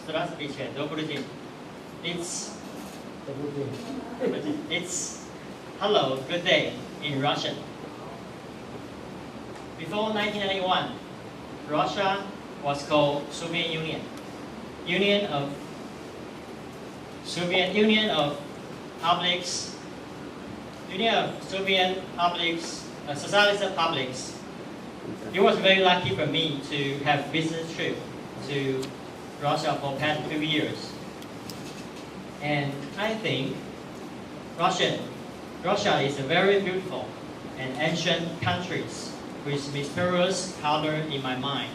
Здравствуйте, добрый день. It's hello, good day in Russian. Before 1991, Russia was called Soviet Union. Union of Soviet Socialist Republics. It was very lucky for me to have business trip to Russia for past few years. And I think Russia is a very beautiful and ancient country with mysterious color in my mind.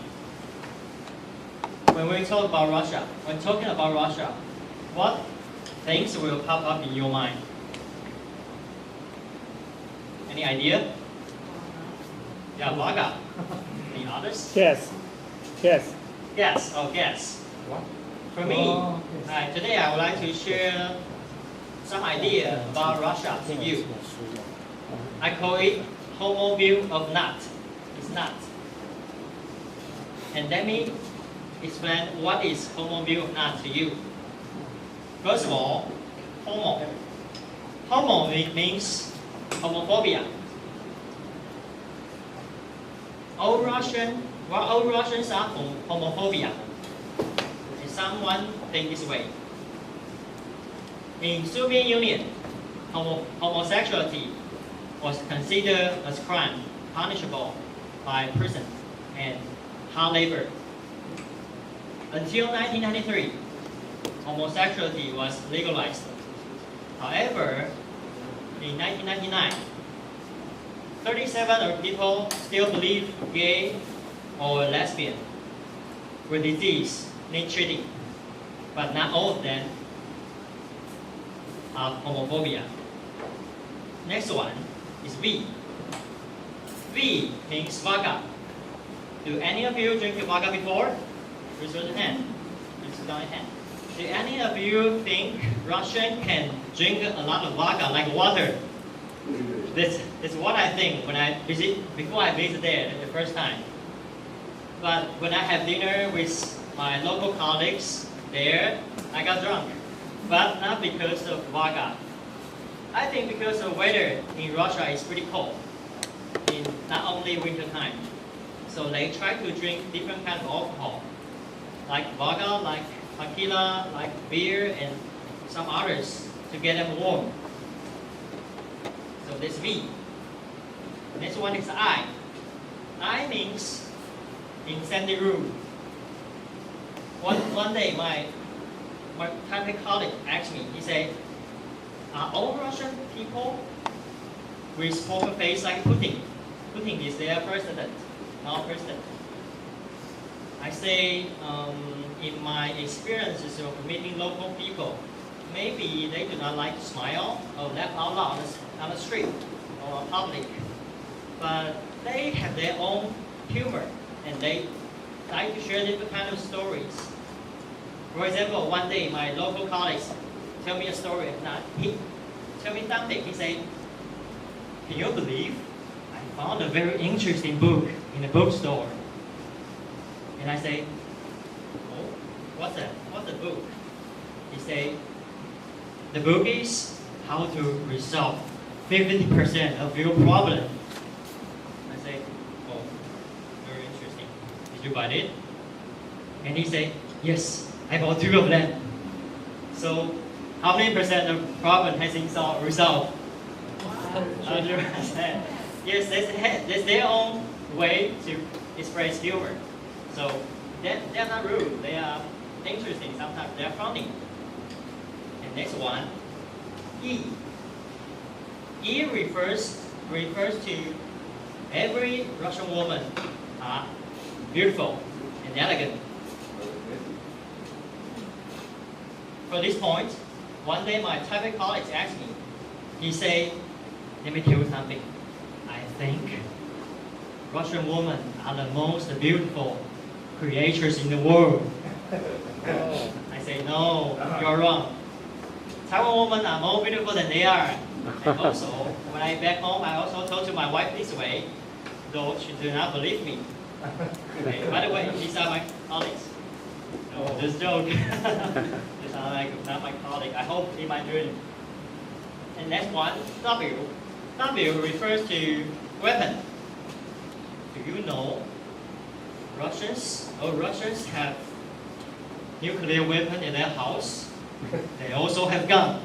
When talking about Russia, what things will pop up in your mind? Any idea? Yeah, vodka. Any others? Yes. Yes. What? For me, today I would like to share some idea about Russia to you. I call it Homovivew of NUT. It's NUT. And let me explain what is Homovivew of NUT to you. First of all, homo. Homo means homophobia. All Russians are homophobia. And someone think this way. In Soviet Union, homosexuality was considered as crime, punishable by prison and hard labor. Until 1993, homosexuality was legalized. However, in 1999, 37% of people still believe gay or lesbian with disease need treating, but not all of them have homophobia. Next one is V. V means vodka. Do any of you drink vodka before? Raise your hand. Raise your hand. Do any of you think Russian can drink a lot of vodka like water? This is what I think before I visit there the first time. But when I have dinner with my local colleagues there, I got drunk. But not because of vodka. I think because the weather in Russia is pretty cold, in not only winter time. So they try to drink different kind of alcohol, like vodka, like tequila, like beer, and some others to get them warm. So that's V. Next one is I. I means insanity room. One day my Taipei colleague asked me, he said, are all Russian people with poker face like Putin? Putin is their president, not president. I say, in my experiences of meeting local people, maybe they do not like to smile or laugh out loud on the street or public, but they have their own humor and they like to share different kind of stories. For example, one day my local colleagues tell me a story. He tell me something. He said, "Can you believe I found a very interesting book in a bookstore?" And I say, "Oh, what's that? What's the book?" He said, "The book is how to resolve 50% of your problem." I say, "Oh, very interesting. Did you buy it?" And he said, "Yes, I bought 2 of them." So, how many percent of problem has been resolved? 100%. Yes, that's their own way to express humor. So, they're not rude. They are interesting. Sometimes they are funny. And next one, E. E refers to every Russian woman are beautiful and elegant. For this point, one day my Taipei colleagues asked me, he said, "Let me tell you something. I think Russian women are the most beautiful creatures in the world." I say, "No, you're wrong. Taiwan women are more beautiful than they are." And also, when I back home, I also told to my wife this way, though she did not believe me. Okay, by the way, these are my colleagues. So, No, just joke. It's not my colleague. I hope in my dream. And next one, W. W refers to weapon. Do you know Russians have nuclear weapon in their house? They also have gun,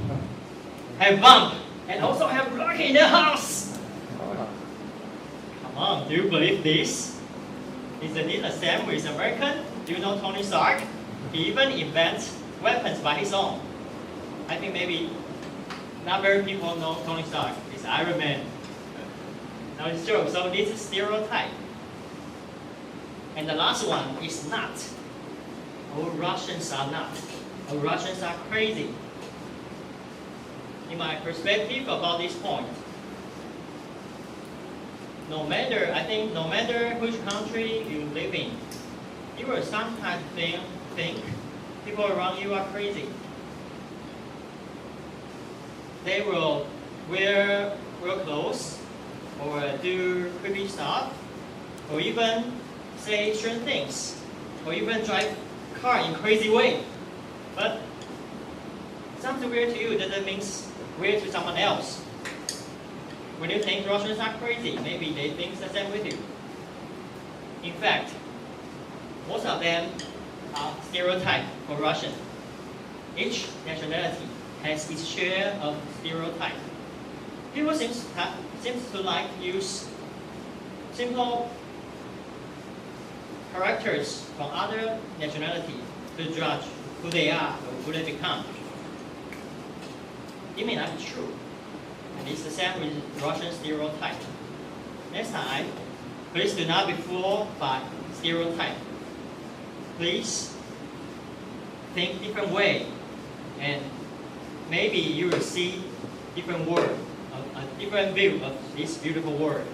have bomb, and also have rocket in their house. Come on, do you believe this? Isn't it the same with American? Do you know Tony Stark? He even invents weapons by his own. I think maybe not very people know Tony Stark. It's Iron Man. Now it's true. So this is stereotype. And the last one is not. Oh, Russians are not. Oh, Russians are crazy. In my perspective about this point, no matter which country you live in, you will sometimes think people around you are crazy. They will wear clothes, or do creepy stuff, or even say strange things, or even drive car in crazy way. But something weird to you doesn't mean weird to someone else. When you think Russians are crazy, maybe they think the same with you. In fact, most of them are stereotyped for Russian. Each nationality has its share of stereotype. People seems to like use simple characters from other nationality to judge who they are or who they become. It may not be true. And it's the same with Russian stereotype. Next time, please do not be fooled by stereotype. Please think different way, and maybe you will see different world, a different view of this beautiful world.